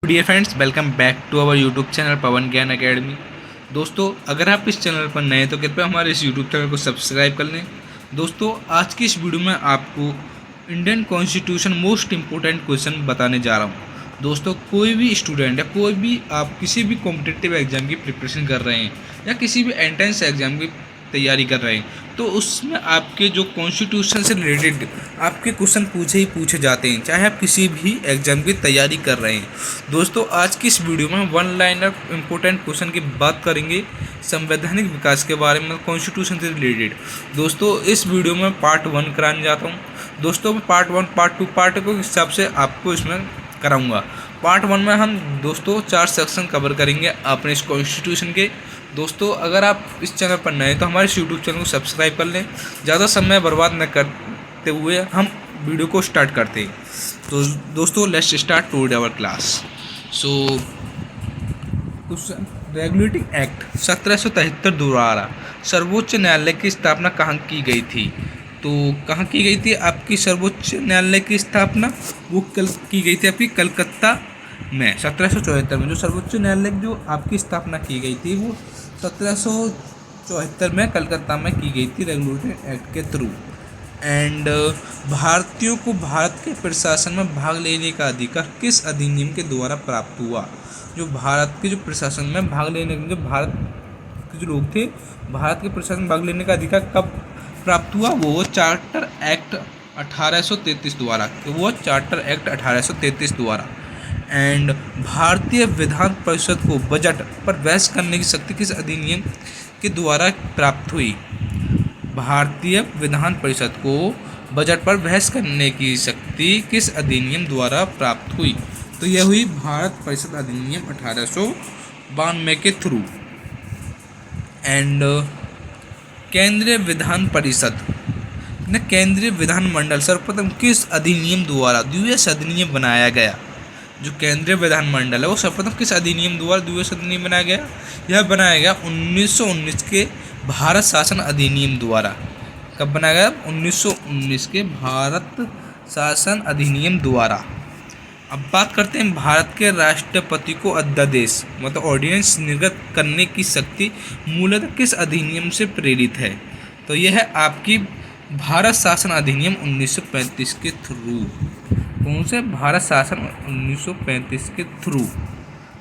Dear friends, welcome back to our YouTube channel Pawan Gyan academy. दोस्तों, अगर आप इस चैनल पर नए हैं तो कृपया हमारे इस यूट्यूब चैनल को सब्सक्राइब कर लें। दोस्तों, आज की इस वीडियो में आपको Indian constitution most important question बताने जा रहा हूँ। दोस्तों, कोई भी स्टूडेंट या कोई भी आप किसी भी कॉम्पिटिटिव एग्जाम की प्रिपरेशन कर रहे हैं या किसी भी एंट्रेंस एग्जाम की तैयारी कर रहे हैं तो उसमें आपके जो कॉन्स्टिट्यूशन से रिलेटेड आपके क्वेश्चन पूछे ही पूछे जाते हैं, चाहे आप किसी भी एग्जाम की तैयारी कर रहे हैं। दोस्तों, आज की इस वीडियो में वन लाइनर इंपॉर्टेंट क्वेश्चन की बात करेंगे संवैधानिक विकास के बारे में, कॉन्स्टिट्यूशन से रिलेटेड। दोस्तों, इस वीडियो में पार्ट 1 कराने जाता हूँ। दोस्तों, मैं पार्ट 1, पार्ट 2, पार्ट के हिसाब से आपको इसमें कराऊंगा। पार्ट 1 में हम दोस्तों 4 सेक्शन कवर करेंगे अपने इस कॉन्स्टिट्यूशन के। दोस्तों, अगर आप इस चैनल पर नए हैं तो हमारे यूट्यूब चैनल को सब्सक्राइब कर लें। ज़्यादा समय बर्बाद न करते हुए हम वीडियो को स्टार्ट करते हैं। तो दोस्तों, let's start today our class. So regulating act 1773 द्वारा सर्वोच्च न्यायालय की स्थापना कहाँ की गई थी? तो कहाँ की गई थी आपकी सर्वोच्च न्यायालय की स्थापना? वो की गई थी आपकी कलकत्ता में 1774 में। जो सर्वोच्च न्यायालय जो आपकी स्थापना की गई थी वो 1774 में कलकत्ता में की गई थी रेगुलेटिंग एक्ट के थ्रू। एंड भारतीयों को भारत के प्रशासन में भाग लेने का अधिकार किस अधिनियम के द्वारा प्राप्त हुआ? जो भारत के जो प्रशासन में भाग लेने जो भारत के जो लोग थे, भारत के प्रशासन में भाग लेने का अधिकार कब प्राप्त हुआ? वो चार्टर एक्ट 1833 द्वारा। तो वो चार्टर एक्ट 1833 द्वारा। एंड भारतीय विधान परिषद को बजट पर बहस करने की शक्ति किस अधिनियम के द्वारा प्राप्त हुई? भारतीय विधान परिषद को बजट पर बहस करने की शक्ति किस अधिनियम द्वारा प्राप्त हुई? तो यह हुई भारत परिषद अधिनियम 1892 के थ्रू। एंड केंद्रीय विधान परिषद ने केंद्रीय विधानमंडल सर्वप्रथम किस अधिनियम द्वारा द्विश अधिनियम बनाया गया? जो केंद्रीय विधानमंडल है वो सर्वप्रथम किस अधिनियम द्वारा द्विश अधिनियम बनाया गया? यह बनाया गया 1919 के भारत शासन अधिनियम द्वारा। कब बनाया गया? 1919 के भारत शासन अधिनियम द्वारा। अब बात करते हैं भारत के राष्ट्रपति को अध्यादेश मतलब ऑर्डिनेंस निर्गत करने की शक्ति मूलतः किस अधिनियम से प्रेरित है? तो यह है आपकी भारत शासन अधिनियम 1935 के थ्रू। कौन से? भारत शासन 1935 के थ्रू।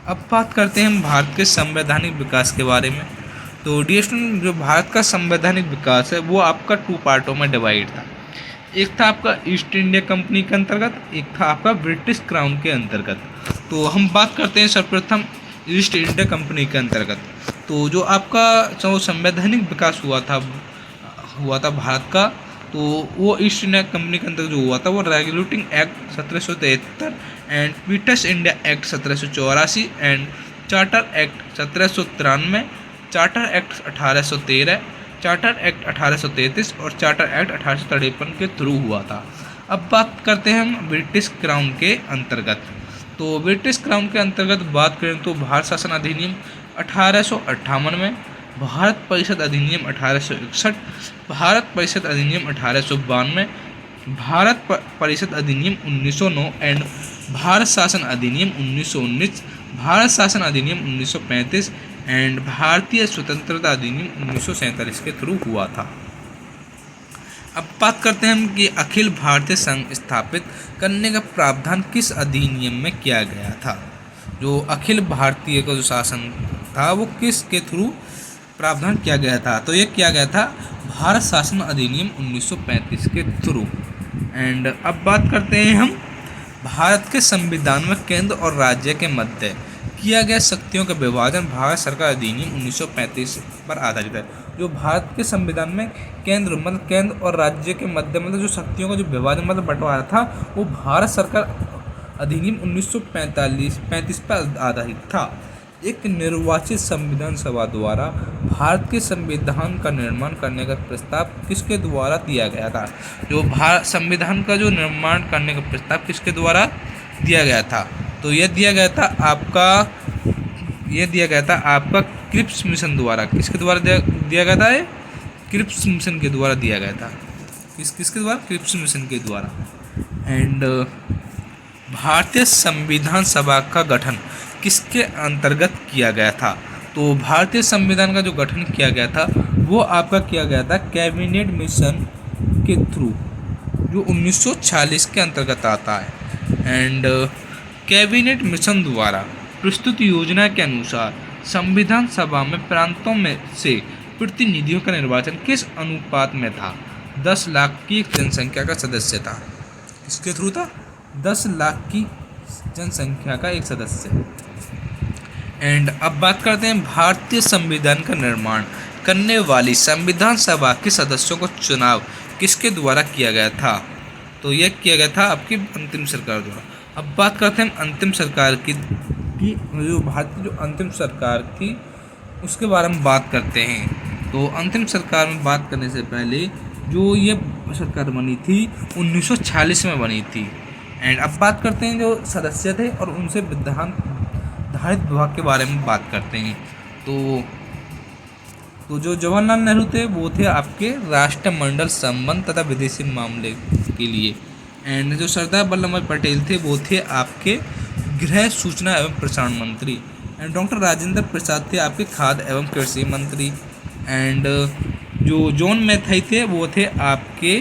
अब बात करते हैं हम भारत के संवैधानिक विकास के बारे में। तो डियर स्टूडेंट, जो भारत का संवैधानिक विकास है वो आपका 2 पार्टों में डिवाइड था। एक था आपका ईस्ट इंडिया कंपनी के अंतर्गत, एक था आपका ब्रिटिश क्राउन के अंतर्गत। तो हम बात करते हैं सर्वप्रथम ईस्ट इंडिया कंपनी के अंतर्गत। तो जो आपका जो संवैधानिक विकास हुआ था भारत का, तो वो ईस्ट इंडिया कंपनी के अंतर्गत जो हुआ था वो regulating act 1773 and British India act 1784 and charter act 1793, charter act 1813, charter act 1833 और चार्टर एक्ट 1853 के थ्रू हुआ था। अब बात करते हैं हम ब्रिटिश क्राउन के अंतर्गत। तो ब्रिटिश क्राउन के अंतर्गत बात करें तो भारत शासन अधिनियम 1858 में, भारत परिषद अधिनियम 1861, भारत परिषद अधिनियम 1892, भारत परिषद अधिनियम 1909 एंड भारत शासन अधिनियम 1919, भारत शासन अधिनियम 1935 एंड भारतीय स्वतंत्रता अधिनियम 1947 के थ्रू हुआ था। अब बात करते हैं हम कि अखिल भारतीय संघ स्थापित करने का प्रावधान किस अधिनियम में किया गया था? जो अखिल भारतीय का जो शासन था वो किस के थ्रू प्रावधान किया गया था? तो ये किया गया था भारत शासन अधिनियम 1935 के थ्रू। एंड अब बात करते हैं हम भारत के संविधान में केंद्र और राज्य के मध्य किया गया शक्तियों का विभाजन भारत सरकार अधिनियम 1935 पर आधारित है। जो भारत के संविधान में केंद्र और राज्य के मध्य जो शक्तियों का जो विभाजन बंटवारा था वो भारत सरकार अधिनियम 1935 पर आधारित था। एक निर्वाचित संविधान सभा द्वारा भारत के संविधान का निर्माण करने का प्रस्ताव किसके द्वारा दिया गया था? जो भारत संविधान का जो निर्माण करने का प्रस्ताव किसके द्वारा दिया गया था? तो यह दिया गया था आपका क्रिप्स मिशन द्वारा। किसके द्वारा दिया गया था? ये क्रिप्स मिशन के द्वारा दिया गया था। किसके द्वारा? क्रिप्स मिशन के द्वारा। एंड भारतीय संविधान सभा का गठन किसके अंतर्गत किया गया था? तो भारतीय संविधान का जो गठन किया गया था वो आपका किया गया था कैबिनेट मिशन के थ्रू, जो 1946 के अंतर्गत आता है। एंड कैबिनेट मिशन द्वारा प्रस्तुत योजना के अनुसार संविधान सभा में प्रांतों में से प्रतिनिधियों का निर्वाचन किस अनुपात में था? 10 लाख की जनसंख्या का सदस्य था। किसके थ्रू था? 10 लाख की जनसंख्या का एक सदस्य। एंड अब बात करते हैं भारतीय संविधान का निर्माण करने वाली संविधान सभा के सदस्यों का चुनाव किसके द्वारा किया गया था? तो यह किया गया था आपकी अंतिम सरकार द्वारा। अब बात करते हैं अंतिम सरकार की जो भारतीय जो अंतिम सरकार थी उसके बारे में बात करते हैं। तो अंतिम सरकार में बात करने से पहले जो ये सरकार बनी थी 1946 में बनी थी। एंड अब बात करते हैं जो सदस्य थे और उनसे विधान धारित विभाग के बारे में बात करते हैं। तो जो जवाहरलाल नेहरू थे वो थे आपके राष्ट्रमंडल संबंध तथा विदेशी मामले के लिए। एंड जो सरदार वल्लभ भाई पटेल थे वो थे आपके गृह सूचना एवं प्रसारण मंत्री। एंड डॉक्टर राजेंद्र प्रसाद थे आपके खाद्य एवं कृषि मंत्री। एंड जो जॉन मैथाई थे वो थे आपके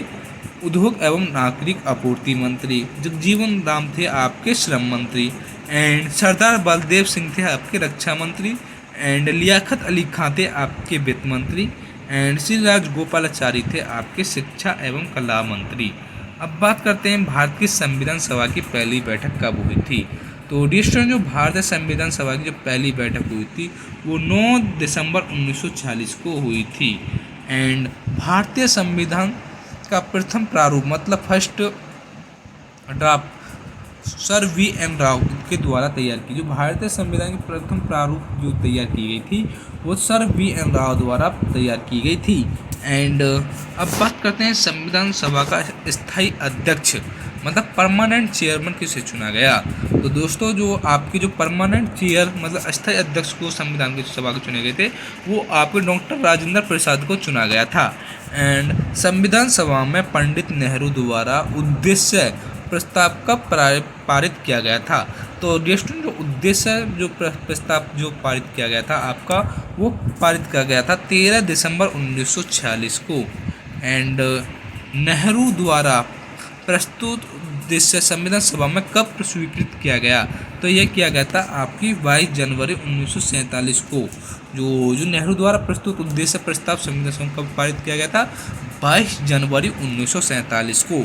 उद्योग एवं नागरिक आपूर्ति मंत्री। जगजीवन राम थे आपके श्रम मंत्री। एंड सरदार बलदेव सिंह थे आपके रक्षा मंत्री। एंड लियाकत अली खां थे आपके वित्त मंत्री। एंड श्री राजगोपालाचारी थे आपके शिक्षा एवं कला मंत्री। अब बात करते हैं भारत की संविधान सभा की पहली बैठक कब हुई थी? तो डिस्ट्रिक्ट जो भारतीय संविधान सभा की जो पहली बैठक हुई थी वो 9 दिसंबर 1946 को हुई थी। एंड भारतीय संविधान का प्रथम प्रारूप मतलब first draft sir V.M. Rao के द्वारा तैयार की। जो भारतीय संविधान की प्रथम प्रारूप जो तैयार की गई थी वो सर V.M. राव द्वारा तैयार की गई थी। एंड अब बात करते हैं संविधान सभा का स्थायी अध्यक्ष मतलब परमानेंट चेयरमैन किसे चुना गया? तो दोस्तों जो आपके जो परमानेंट चेयर मतलब अस्थायी अध्यक्ष को संविधान की सभा को चुने गए थे वो आपके डॉक्टर राजेंद्र प्रसाद को चुना गया था। एंड संविधान सभा में पंडित नेहरू द्वारा उद्देश्य प्रस्ताव का पारित किया गया था। तो जो उद्देश्य जो प्रस्ताव जो पारित किया गया था आपका वो पारित किया गया था 13 दिसंबर 1946 को। एंड नेहरू द्वारा प्रस्तुत उद्देश्य संविधान सभा में कब स्वीकृत किया गया? तो यह किया गया था आपकी 22 जनवरी 1947 को। जो नेहरू द्वारा प्रस्तुत उद्देश्य प्रस्ताव संविधान सभा में कब पारित किया गया था? 22 जनवरी 1947 को।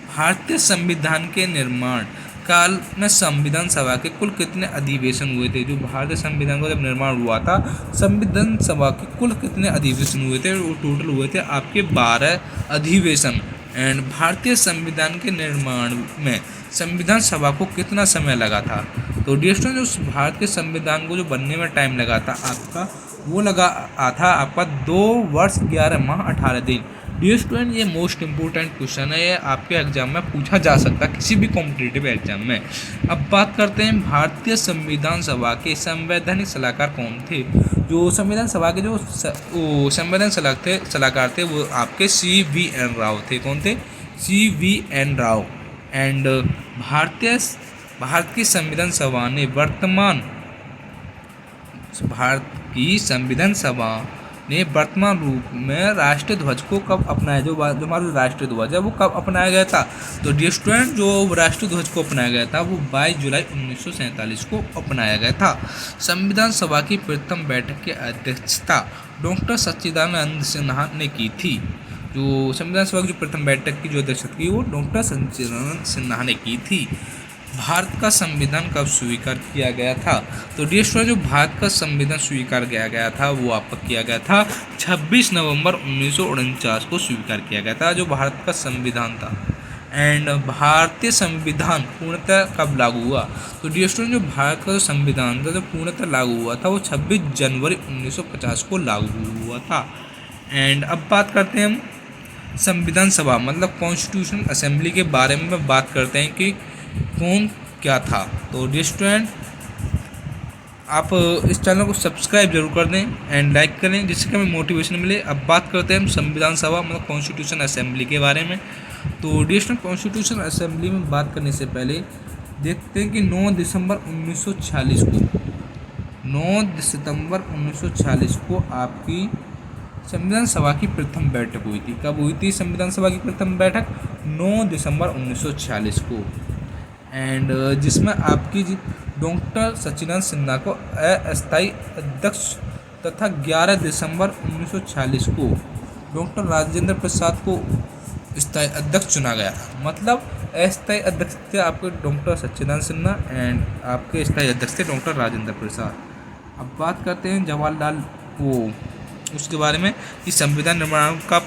भारतीय संविधान के निर्माण काल में संविधान सभा के कुल कितने अधिवेशन हुए थे? जो भारतीय संविधान का जब निर्माण हुआ था संविधान सभा के कुल कितने अधिवेशन हुए थे? वो टोटल हुए थे आपके 12 अधिवेशन। एंड भारतीय संविधान के निर्माण में संविधान सभा को कितना समय लगा था? तो डिस्ट्रो जो भारत के संविधान को जो बनने में टाइम लगा था आपका वो लगा था आपका 2 वर्ष 11 माह 18 दिन। डियर स्टूडेंट ये मोस्ट इंपोर्टेंट क्वेश्चन है, ये आपके एग्जाम में पूछा जा सकता है किसी भी कॉम्पिटिटिव एग्जाम में। अब बात करते हैं भारतीय संविधान सभा के संवैधानिक सलाहकार कौन थे? जो संविधान सभा के जो संवैधानिक सलाहकार थे वो आपके CVN राव थे। कौन थे? CVN राव। एंड भारत की संविधान सभा ने वर्तमान रूप में राष्ट्रीय ध्वज को कब अपनाया? जो हमारा राष्ट्रीय ध्वज है वो कब अपनाया गया था? तो डियर स्टूडेंट जो राष्ट्रीय ध्वज को अपनाया गया था वो 22 जुलाई 1947 को अपनाया गया था। संविधान सभा की प्रथम बैठक की अध्यक्षता डॉक्टर सच्चिदानंद सिन्हा ने की थी। जो संविधान सभा की जो प्रथम बैठक की जो अध्यक्षता की वो डॉक्टर सच्चिदानंद सिन्हा ने की थी। भारत का संविधान कब स्वीकार किया गया था? तो डियर स्टूडेंट जो भारत का संविधान स्वीकार किया गया था वो आपका किया गया था 26 नवंबर 1949 को स्वीकार किया गया था जो भारत का संविधान था। एंड भारतीय संविधान पूर्णतः कब लागू हुआ? तो डियर स्टूडेंट जो भारत का जो संविधान था जो पूर्णतः लागू हुआ था वो 26 जनवरी 1950 को लागू हुआ था। एंड अब बात करते हैं हम संविधान सभा मतलब कॉन्स्टिट्यूशन असेंबली के बारे में बात करते हैं कि कौन क्या था। तो डियर स्टूडेंट आप इस चैनल को सब्सक्राइब जरूर कर दें एंड लाइक करें जिससे कि हमें मोटिवेशन मिले। अब बात करते हैं हम संविधान सभा मतलब कॉन्स्टिट्यूशन असेंबली के बारे में। तो डियर स्टूडेंट कॉन्स्टिट्यूशन असेंबली में बात करने से पहले देखते हैं कि 9 दिसंबर 1946 को 9 सितंबर 1946 को आपकी संविधान सभा की प्रथम बैठक हुई थी। कब हुई थी संविधान सभा की प्रथम बैठक? 9 दिसंबर 1946 को। एंड जिसमें आपकी डॉक्टर सच्चिदानंद सिन्हा को अस्थायी अध्यक्ष तथा 11 दिसंबर 1946 को डॉक्टर राजेंद्र प्रसाद को स्थायी अध्यक्ष चुना गया था। मतलब अस्थायी अध्यक्ष थे आपके डॉक्टर सच्चिदानंद सिन्हा एंड आपके स्थायी अध्यक्ष थे डॉक्टर राजेंद्र प्रसाद। अब बात करते हैं जवाहरलाल वो उसके बारे में कि संविधान निर्माण का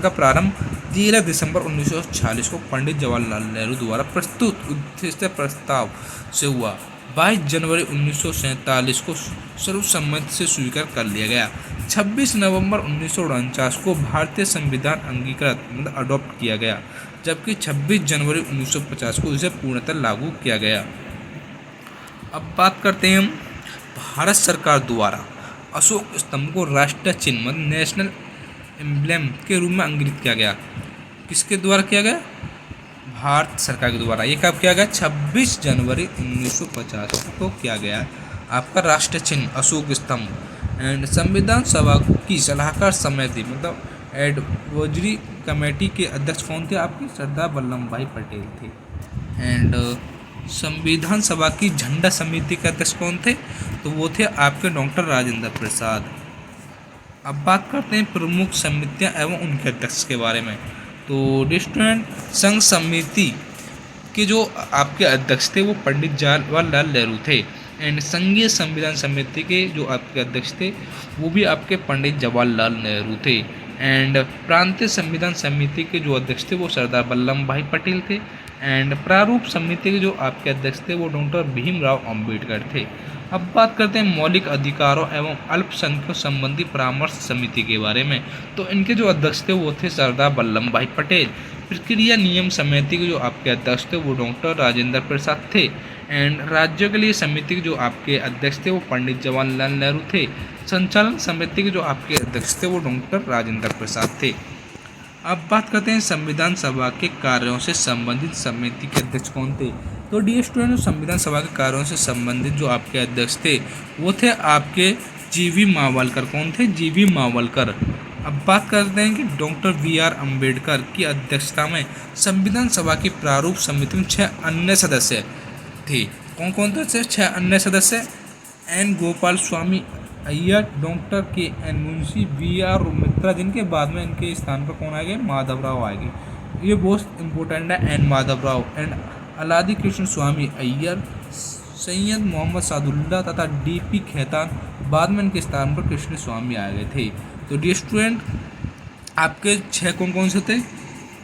प्रारंभ 13 दिसंबर 1946 को पंडित जवाहरलाल नेहरू द्वारा प्रस्तुत उद्देश्य प्रस्ताव से हुआ। 22 जनवरी 1947 को सर्वसम्मति से स्वीकार कर लिया गया। 26 नवंबर 1949 को भारतीय संविधान अंगीकृत मतलब अडॉप्ट किया गया, जबकि 26 जनवरी 1950 को इसे पूर्णतः लागू किया गया। अब बात करते हैं हम भारत सरकार द्वारा अशोक स्तंभ को राष्ट्रीय चिन्ह मतलब नेशनल एम्ब्लेम के रूप में अंकित किया गया। किसके द्वारा किया गया? भारत सरकार के द्वारा। ये कब किया गया? 26 जनवरी 1950 को किया गया आपका राष्ट्रीय चिन्ह अशोक स्तंभ। एंड संविधान सभा की सलाहकार समिति मतलब एडवाइजरी कमेटी के अध्यक्ष कौन थे? आपके सरदार वल्लभ भाई पटेल थे। एंड संविधान सभा की झंडा समिति के अध्यक्ष कौन थे? तो वो थे आपके डॉक्टर राजेंद्र प्रसाद। अब बात करते हैं प्रमुख समितियां एवं उनके अध्यक्ष के बारे में। तो स्टूडेंट संघ समिति के जो आपके अध्यक्ष थे वो पंडित जवाहरलाल नेहरू थे। एंड संघीय संविधान समिति के जो आपके अध्यक्ष थे वो भी आपके पंडित जवाहरलाल नेहरू थे। एंड प्रांतीय संविधान समिति के जो अध्यक्ष थे वो सरदार वल्लभ भाई पटेल थे। एंड प्रारूप समिति के जो आपके अध्यक्ष थे वो डॉक्टर भीमराव अंबेडकर थे। अब बात करते हैं मौलिक अधिकारों एवं अल्पसंख्यकों संबंधी परामर्श समिति के बारे में। तो इनके जो अध्यक्ष थे वो थे सरदार वल्लभ भाई पटेल। प्रक्रिया नियम समिति के जो आपके अध्यक्ष थे वो डॉक्टर राजेंद्र प्रसाद थे। एंड राज्यों के लिए समिति के जो आपके अध्यक्ष थे वो पंडित जवाहरलाल नेहरू थे। संचालन समिति के जो आपके अध्यक्ष थे वो डॉक्टर राजेंद्र प्रसाद थे। अब बात करते हैं संविधान सभा के कार्यों से संबंधित समिति के अध्यक्ष कौन थे? तो डी स्टूडेंट संविधान सभा के कार्यों से संबंधित जो आपके अध्यक्ष थे वो थे आपके जीवी मावलकर। कौन थे? जीवी मावलकर। अब बात करते हैं कि डॉक्टर बीआर अंबेडकर की अध्यक्षता में संविधान सभा की प्रारूप समिति में 6 अन्य सदस्य थे। कौन कौन थे? 6 अन्य सदस्य N Gopal Swami Ayyar, doctor K N Munshi, B R मित्रा, जिनके बाद में इनके स्थान पर कौन आएंगे? माधवराव आएंगे। ये बहुत इंपॉर्टेंट है। एन माधवराव एंड अलादी कृष्ण स्वामी अय्यर, सैयद मोहम्मद सादुल्ला तथा डीपी खेतान, बाद में इनके स्थान पर कृष्ण स्वामी आ गए थे। तो डी स्टूडेंट आपके 6 कौन कौन से थे?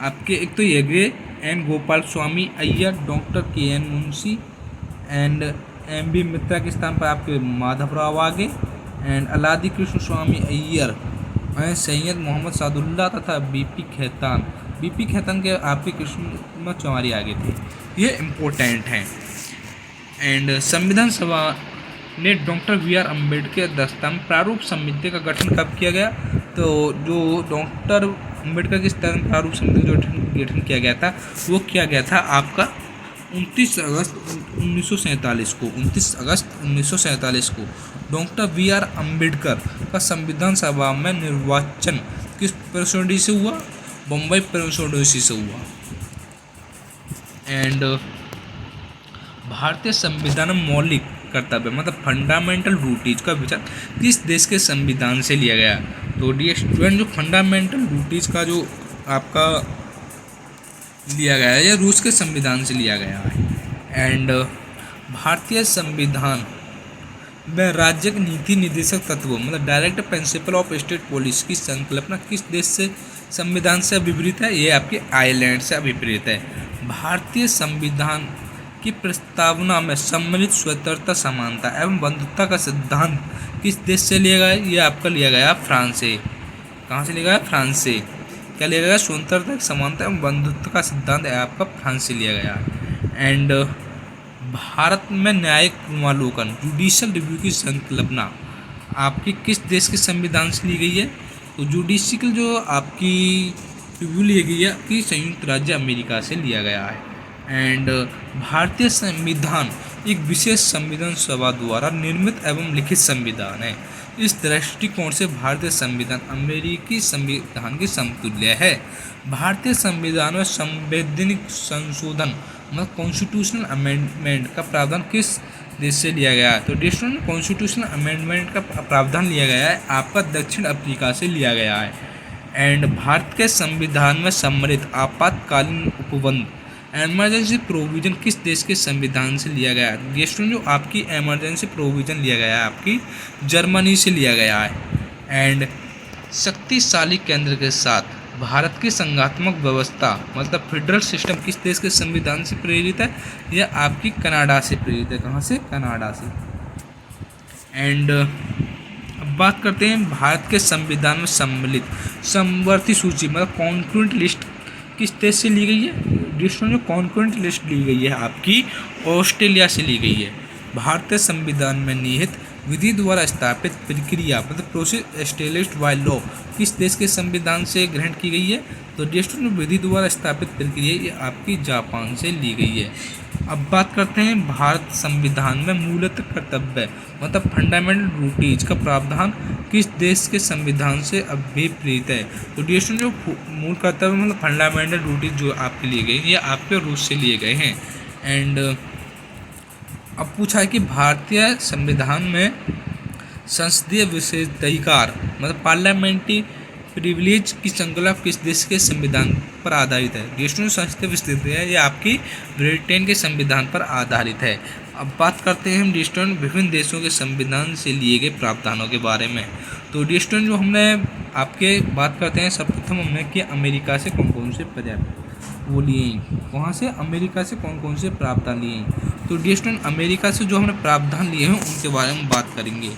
आपके एक तो ये गए N Gopal Swami Ayyar, doctor K N Munshi and M B Mitra के स्थान पर आपके माधवराव आ गए। एंड अलादी कृष्ण स्वामी अय्यर एंड सैयद मोहम्मद सादुल्ला तथा बीपी खेतान के आपके कृष्ण चौहारी आगे थे। ये इम्पोर्टेंट हैं। एंड संविधान सभा ने डॉक्टर बीआर अंबेडकर की अध्यक्षता में प्रारूप समिति का गठन कब किया गया? तो जो डॉक्टर अंबेडकर की स्थान प्रारूप समिति का जो गठन किया गया था वो किया गया था आपका 29 अगस्त 1947 को डॉक्टर बीआर अंबेडकर का संविधान सभा में निर्वाचन किस प्रेसिडेंसी से हुआ? बम्बई प्रेसिडेंसी से हुआ। एंड भारतीय संविधान में मौलिक कर्तव्य मतलब फंडामेंटल ड्यूटीज का विचार किस देश के संविधान से लिया गया? तो डी स्टूडेंट जो फंडामेंटल ड्यूटीज का जो आपका लिया गया है या रूस के संविधान से लिया गया है। एंड भारतीय संविधान में राज्य के नीति निर्देशक तत्वों मतलब direct principle of state policy की संकल्पना किस देश से संविधान से अभिप्रेत है? ये आपके आयरलैंड से अभिप्रेत है। भारतीय संविधान की प्रस्तावना में सम्मिलित स्वतंत्रता, समानता एवं बंधुत्व का सिद्धांत किस देश से लिया गया है? ये आपका लिया गया फ्रांस से। कहाँ से लिया गया? फ्रांस से। क्या लिया गया? स्वतंत्रता, समानता एवं बंधुत्व का सिद्धांत है आपका फ्रांस से लिया गया। एंड भारत में न्यायिक पुनरावलोकन जुडिशियल रिव्यू की संकल्पना आपकी किस देश के संविधान से ली गई है? तो जुडिशियल जो आपकी वो लिया गया कि संयुक्त राज्य अमेरिका से लिया गया है। एंड भारतीय संविधान एक विशेष संविधान सभा द्वारा निर्मित एवं लिखित संविधान है। इस दृष्टिकोण से भारतीय संविधान अमेरिकी संविधान के समतुल्य है। भारतीय संविधान में संवैधानिक संशोधन मतलब कॉन्स्टिट्यूशनल अमेंडमेंट का प्रावधान किस देश से लिया गया है? तो डिस्ट्रिक्ट कॉन्स्टिट्यूशनल अमेंडमेंट का प्रावधान लिया गया है आपका दक्षिण अफ्रीका से लिया गया है। एंड भारत के संविधान में सम्मिलित आपातकालीन उपबंध एमरजेंसी प्रोविजन किस देश के संविधान से लिया गया है? गेस्टों जो आपकी एमरजेंसी प्रोविजन लिया गया है आपकी जर्मनी से लिया गया है। एंड शक्तिशाली केंद्र के साथ भारत की संघात्मक व्यवस्था मतलब फेडरल सिस्टम किस देश के संविधान से प्रेरित है? यह आपकी कनाडा से प्रेरित है। कहाँ से? कनाडा से। एंड अब बात करते हैं भारत के संविधान में सम्मिलित समवर्ती सूची मतलब कॉन्करेंट लिस्ट किस देश से ली गई है? जिसमें जो कॉन्करेंट लिस्ट ली गई है आपकी ऑस्ट्रेलिया से ली गई है। भारतीय संविधान में निहित विधि द्वारा स्थापित प्रक्रिया मतलब प्रोसेस एस्टेब्लिश्ड बाय लॉ किस देश के संविधान से ग्रहण की गई है? तो देश में विधि द्वारा स्थापित प्रक्रिया ये आपकी जापान से ली गई है। अब बात करते हैं भारत संविधान में मूलतः कर्तव्य मतलब फंडामेंटल ड्यूटीज का प्रावधान किस देश के संविधान से अभिप्रेरित है? तो देश में जो मूल कर्तव्य मतलब फंडामेंटल ड्यूटीज जो आपके लिए गए ये आपके रूस से लिए गए हैं। एंड अब पूछा है कि भारतीय संविधान में संसदीय विशेषाधिकार मतलब पार्लियामेंट्री प्रिविलेज की श्रृंखला किस देश के संविधान पर आधारित है? देशों संसदीय विशेषाधिकार है ये आपकी ब्रिटेन के संविधान पर आधारित है। अब बात करते हैं हम डिस्टोन विभिन्न देशों के संविधान से लिए गए प्रावधानों के बारे में। तो डिस्टोन जो हमने आपके बात करते हैं सर्वप्रथम हमने कि अमेरिका से कौन कौन से पर्याप्त वो लिए, वहाँ से अमेरिका से कौन कौन से प्रावधान लिए। तो डिस्टोन अमेरिका से जो हमने प्रावधान लिए हैं उनके बारे में बात करेंगे।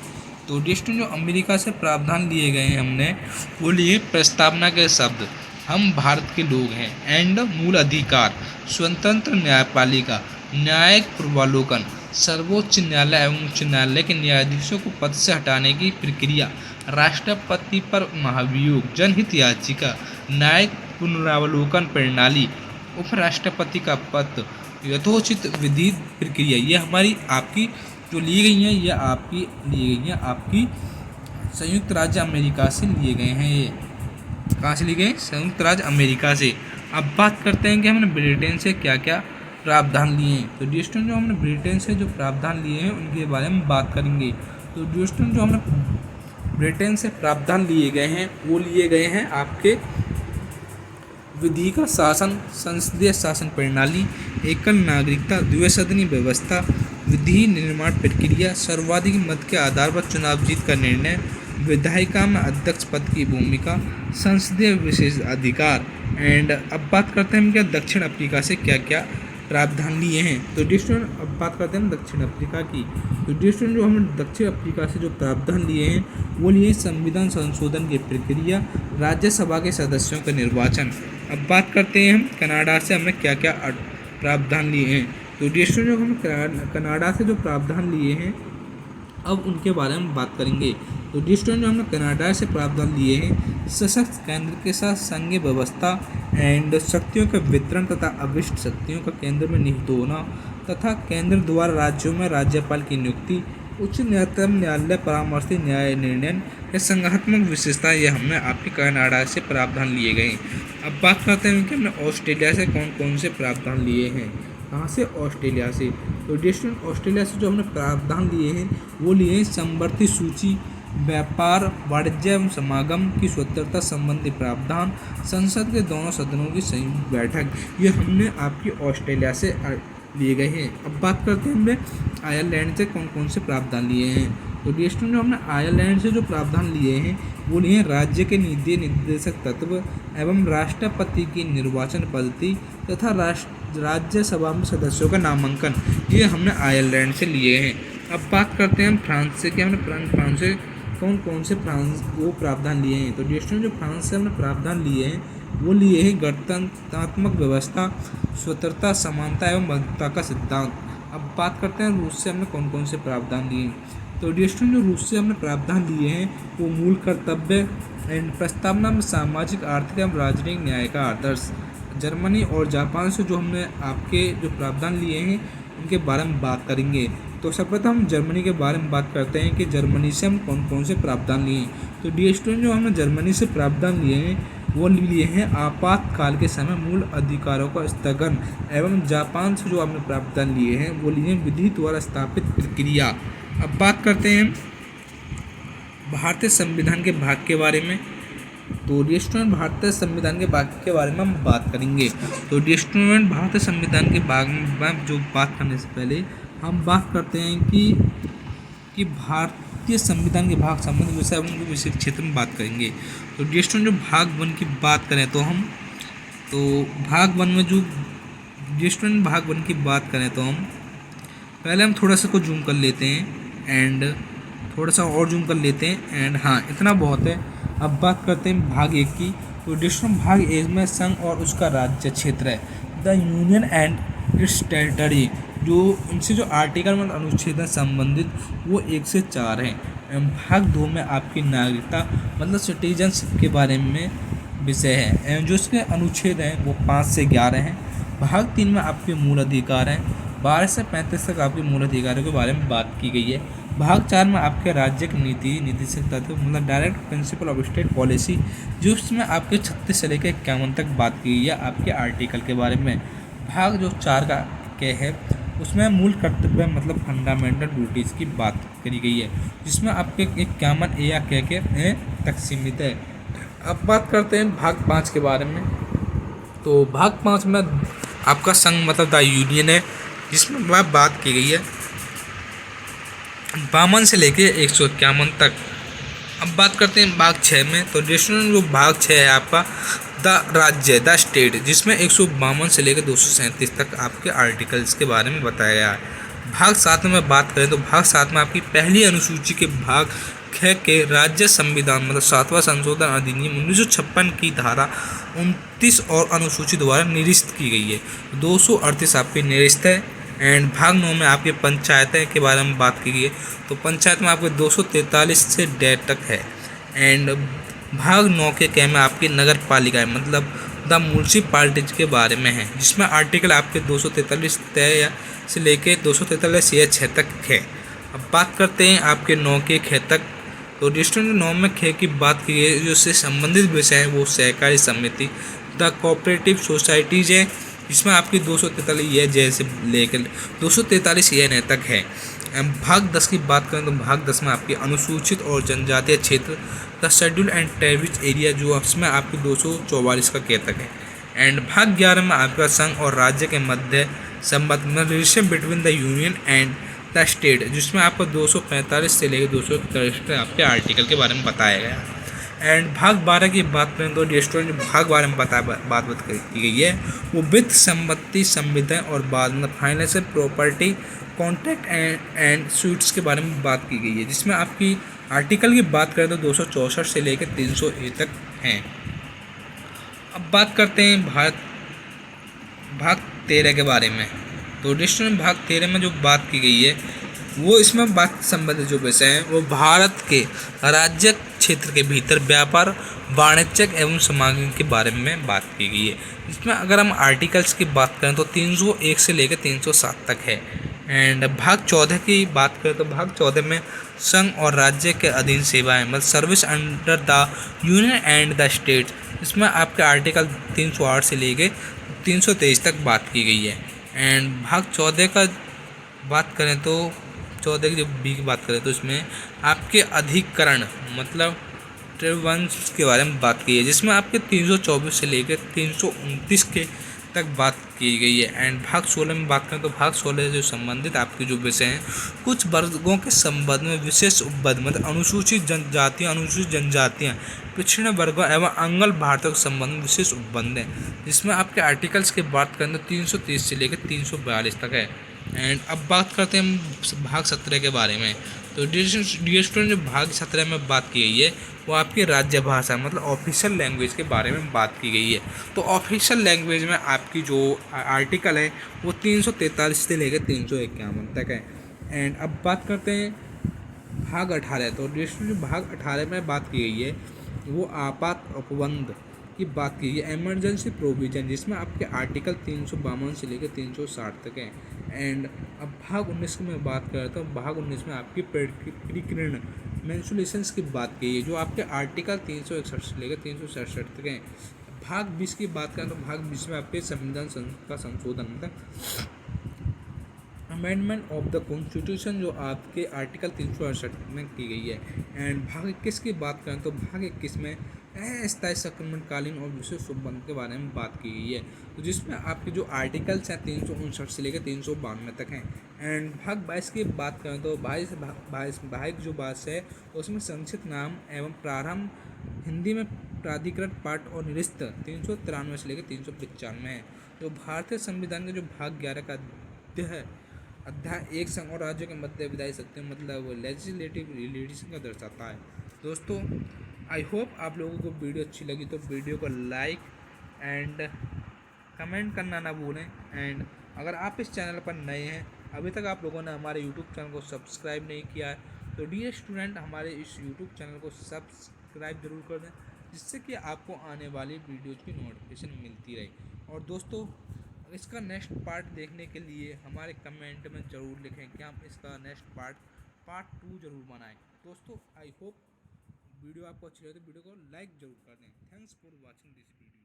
तो डिस्टोन जो अमेरिका से प्रावधान लिए गए हैं हमने वो लिए प्रस्तावना के शब्द हम भारत के लोग हैं एंड मूल अधिकार स्वतंत्र न्यायपालिका न्यायिक पूर्वावलोकन सर्वोच्च न्यायालय एवं उच्च न्यायालय के न्यायाधीशों को पद से हटाने की प्रक्रिया राष्ट्रपति पर महाभियोग जनहित याचिका न्यायिक पुनरावलोकन प्रणाली उपराष्ट्रपति का पद यथोचित विधि प्रक्रिया ये हमारी आपकी जो ली गई हैं ये आपकी ली गई हैं आपकी संयुक्त राज्य अमेरिका से लिए गए हैं। ये कहाँ से लिए गए? संयुक्त राज्य अमेरिका से। अब बात करते हैं कि हमने ब्रिटेन से क्या क्या प्रावधान लिए हैं। तो डिस्टन जो हमने ब्रिटेन से जो प्रावधान लिए हैं उनके बारे में बात करेंगे। तो डिस्टन जो हमने ब्रिटेन से प्रावधान लिए गए हैं वो लिए गए हैं आपके विधि का शासन संसदीय शासन प्रणाली एकल नागरिकता द्विसदनी व्यवस्था विधि निर्माण प्रक्रिया सर्वाधिक मत के आधार पर चुनाव जीत का निर्णय विधायिका में अध्यक्ष पद की भूमिका संसदीय विशेष अधिकार। एंड अब बात करते हैं हम क्या दक्षिण अफ्रीका से क्या क्या प्रावधान लिए हैं। तो डिस्टोन अब बात करते हैं दक्षिण अफ्रीका की। तो डिस्टोन जो हमने दक्षिण अफ्रीका से जो प्रावधान लिए हैं वो लिए संविधान संशोधन की प्रक्रिया राज्यसभा के सदस्यों का निर्वाचन। अब बात करते हैं हम कनाडा से हमने क्या क्या प्रावधान लिए हैं। तो डिस्टोन जो हम कनाडा से जो प्रावधान लिए हैं अब उनके बारे में बात करेंगे। तो डिस्टोन जो हमने कनाडा से प्रावधान लिए हैं सशक्त केंद्र के साथ संघीय व्यवस्था एंड शक्तियों का वितरण तथा अविष्ट शक्तियों का केंद्र में निहित होना तथा केंद्र द्वारा राज्यों में राज्यपाल की नियुक्ति उच्च न्यायालय परामर्शी न्याय निर्णय या संघात्मक विशेषता ये हमने आपके कनाडा से प्रावधान लिए गए। अब बात करते हैं कि हमने ऑस्ट्रेलिया से कौन कौन से प्रावधान लिए हैं। कहाँ से? ऑस्ट्रेलिया से। तो डिस्टेंट ऑस्ट्रेलिया से जो हमने प्रावधान लिए हैं वो लिए हैं समवर्ती सूची व्यापार वाणिज्य एवं समागम की स्वतंत्रता संबंधी प्रावधान संसद के दोनों सदनों की संयुक्त बैठक ये हमने आपकी ऑस्ट्रेलिया से लिए गए हैं। अब बात करते हैं हमने आयरलैंड से कौन कौन से प्रावधान लिए हैं। तो डिस्टेंट जो हमने आयरलैंड से जो प्रावधान लिए हैं वो लिए राज्य के नीति निर्देशक तत्व एवं राष्ट्रपति की निर्वाचन पद्धति तथा राज्यसभा में सदस्यों का नामांकन ये हमने आयरलैंड से लिए हैं। अब बात करते हैं हम फ्रांस से कि हमने फ्रांस से कौन कौन से फ्रांस वो प्रावधान लिए हैं। तो डिस्टेंट जो फ्रांस से हमने प्रावधान लिए हैं वो लिए हैं गणतंत्रात्मक व्यवस्था स्वतंत्रता समानता एवं बंधुता का सिद्धांत। अब बात करते हैं रूस से हमने कौन कौन से प्रावधान लिए हैं। तो डिस्टेंट जो रूस से हमने प्रावधान लिए हैं वो मूल कर्तव्य एंड प्रस्तावना में सामाजिक, आर्थिक एवं राजनीतिक न्याय का आदर्श। जर्मनी और जापान से जो हमने आपके जो प्रावधान लिए हैं उनके बारे में बात करेंगे। तो सर्वप्रथम हम जर्मनी के बारे में बात करते हैं कि जर्मनी से हम कौन कौन से प्रावधान लिए हैं। तो डियर स्टूडेंट, जो हमने जर्मनी से प्रावधान लिए हैं वो लिए हैं आपातकाल के समय मूल अधिकारों का स्थगन, एवं जापान से जो हमने प्रावधान लिए हैं वो लिए विधि द्वारा स्थापित प्रक्रिया। अब बात करते हैं भारतीय संविधान के भाग के बारे में। तो डियर स्टूडेंट, भारतीय संविधान के भाग के बारे में हम बात करेंगे। तो डियर स्टूडेंट, भारतीय संविधान के भाग में जो बात करने से पहले हम बात करते हैं कि भारतीय संविधान के भाग संबंधित विषय उनके विषय क्षेत्र में बात करेंगे। तो डियर स्टूडेंट, जो भाग 1 की बात करें तो भाग 1 में जो डियर स्टूडेंट भाग 1 की बात करें तो हम पहले हम थोड़ा सा को जूम कर लेते हैं एंड थोड़ा सा और जूम कर लेते हैं एंड हाँ, इतना बहुत है। अब बात करते हैं भाग 1 की। तो डियर स्टूडेंट, भाग 1 में संघ और उसका राज्य क्षेत्र है, the union and it's territory. जो इनसे जो आर्टिकल मतलब अनुच्छेद संबंधित वो 1 से 4 हैं। भाग 2 में आपकी नागरिकता मतलब सिटीजनशिप के बारे में विषय है, जो इसके अनुच्छेद हैं वो 5 से 11 हैं। भाग 3 में आपके मूल अधिकार हैं, 12 से 35 तक आपके मूल अधिकारों के बारे में बात की गई है। भाग 4 में आपके राज्य की नीति तत्व मतलब direct principle of state policy, जो उसमें आपके 36 से लेकर 51 तक बात की गई है आपके आर्टिकल के बारे में। भाग जो 4 का के है उसमें मूल कर्तव्य मतलब फंडामेंटल ड्यूटीज़ की बात करी गई है, जिसमें आपके 51 ए या के तक सीमित है। अब बात करते हैं भाग 5 के बारे में। तो भाग 5 में आपका संघ मतलब द यूनियन है, जिसमें बात की गई है 52 से लेके 151 तक। अब बात करते हैं भाग 6 में। तो जो भाग 6 है आपका द राज्य द स्टेट, जिसमें 152 से लेकर 237 तक आपके आर्टिकल्स के बारे में बताया गया है। भाग 7 में बात करें तो भाग 7 में आपकी पहली अनुसूची के भाग 6 के राज्य संविधान मतलब 7वां संशोधन अधिनियम 1956 की धारा 29 और अनुसूची द्वारा निरस्त की गई है। 238 आपकी निरस्त है। एंड भाग 9 में आपके पंचायतें के बारे में बात की गई है। तो पंचायत में आपके 243 से 1.5 तक है। एंड भाग 9 के में आपकी नगर पालिकाएँ मतलब द म्यूनसिपालिटीज के बारे में है, जिसमें आर्टिकल आपके 243 तय से लेके 243 या 6 तक है। अब बात करते हैं आपके 9 के ख तक। तो डिस्ट्रिक्ट 9 में ख की बात की गई जो उससे संबंधित विषय है वो सहकारी समिति द कोऑपरेटिव सोसाइटीज है, जिसमें आपकी 243 ये जैसे लेकर 243 ये तक है। भाग 10 की बात करें तो भाग 10 में आपकी अनुसूचित और जनजातीय क्षेत्र the schedule and tribes area, जो उसमें आपकी 244 का के तक है। एंड भाग 11 में आपका संघ और राज्य के मध्य संबंध में relation between the union and the state, जिसमें आपको 245 से लेकर 243 तक आपके आर्टिकल के बारे में बताया गया है। एंड भाग 12 की बात करें तो रेस्टोरेंट भाग 12 में बात की गई है वो वित्त संपत्ति संविदा और बाद में financial property contract and sweets के बारे में बात की गई है, जिसमें आपकी आर्टिकल की बात करें तो 264 से लेकर 300 ए तक हैं। अब बात करते हैं भाग 13 के बारे में। तो रेस्टोरेंट भाग 13 में जो बात की गई है वो इसमें बात संबंधित जो विषय हैं वो भारत के राज्य क्षेत्र के भीतर व्यापार वाणिज्यिक एवं समागम के बारे में बात की गई है। इसमें अगर हम आर्टिकल्स की बात करें तो 301 से लेकर 307 तक है। एंड भाग 14 की बात करें तो भाग 14 में संघ और राज्य के अधीन सेवाएं मतलब service under the union and the state, इसमें आपके आर्टिकल 308 से लेकर 323 तक बात की गई है। एंड भाग 14 का बात करें तो 14 की जब बी की बात करें तो इसमें आपके अधिकरण मतलब ट्रिब्यूनल्स के बारे में बात की है, जिसमें आपके 324 से लेकर 329 के तक बात की गई है। एंड भाग 16 में बात करें तो भाग 16 से संबंधित आपके जो विषय हैं कुछ वर्गों के संबंध में विशेष उपबंध मतलब अनुसूचित जनजातियाँ पिछड़े वर्गों एवं अंगल भारतीयों के संबंध में विशेष उपबंध है, जिसमें आपके आर्टिकल्स की बात करें तो 330 से लेकर 342 तक है। एंड अब बात करते हैं भाग 17 के बारे में। तो डियर स्टूडेंट जो भाग 17 में बात की गई है वो आपकी राज्य भाषा मतलब ऑफिशियल लैंग्वेज के बारे में बात की गई है। तो ऑफिशियल लैंग्वेज में आपकी जो आर्टिकल है वो 343 से लेकर 351 तक है। एंड अब बात करते हैं भाग 18। तो डियर स्टूडेंट भाग 18 में बात की गई है वो आपात उपबंध की बात की है, इमरजेंसी प्रोविजन, जिसमें आपके आर्टिकल 352 से लेकर 360 तक है। एंड अब भाग 19 की मैं बात करता हूँ। भाग 19 में आपकी प्रकीर्णन मेंसुलेशंस की बात की है, जो आपके आर्टिकल 361 से लेकर 367 तक है। भाग 20 की बात करें तो भाग 20 में आपके संविधान का संशोधन, मतलब अमेंडमेंट ऑफ द कॉन्स्टिट्यूशन, जो आपके आर्टिकल 368 में की गई है। एंड भाग 21 की बात करें तो भाग 21 में अस्थायी संक्रमणकालीन और विशेष उपबंध के बारे में बात की गई है, तो जिसमें आपके जो आर्टिकल्स हैं 359 से लेकर 392 तक हैं। एंड भाग 22 की बात करें तो भाग जो बात है उसमें संक्षिप्त नाम एवं प्रारंभ हिंदी में प्राधिकृत पाठ और निरिस्त 393 से लेकर 395 है। जो भारतीय संविधान के जो भाग 11 का अध्याय एक संघ और राज्यों के मध्य विधायी सत्ता, मतलब लेजिस्लेटिव रिलेशन का दर्शाता है। दोस्तों, आई होप आप लोगों को वीडियो अच्छी लगी तो वीडियो को लाइक एंड कमेंट करना ना भूलें। एंड अगर आप इस चैनल पर नए हैं, अभी तक आप लोगों ने हमारे यूट्यूब चैनल को सब्सक्राइब नहीं किया है, तो डियर स्टूडेंट हमारे इस यूट्यूब चैनल को सब्सक्राइब जरूर कर दें, जिससे कि आपको आने वाली वीडियोज़ की नोटिफिकेशन मिलती रहे। और दोस्तों, इसका नेक्स्ट पार्ट देखने के लिए हमारे कमेंट में ज़रूर लिखें कि हम इसका नेक्स्ट पार्ट 2 ज़रूर बनाएं। दोस्तों, आई होप वीडियो आपको अच्छी लगे तो वीडियो को लाइक ज़रूर कर दें। Thanks for watching this video.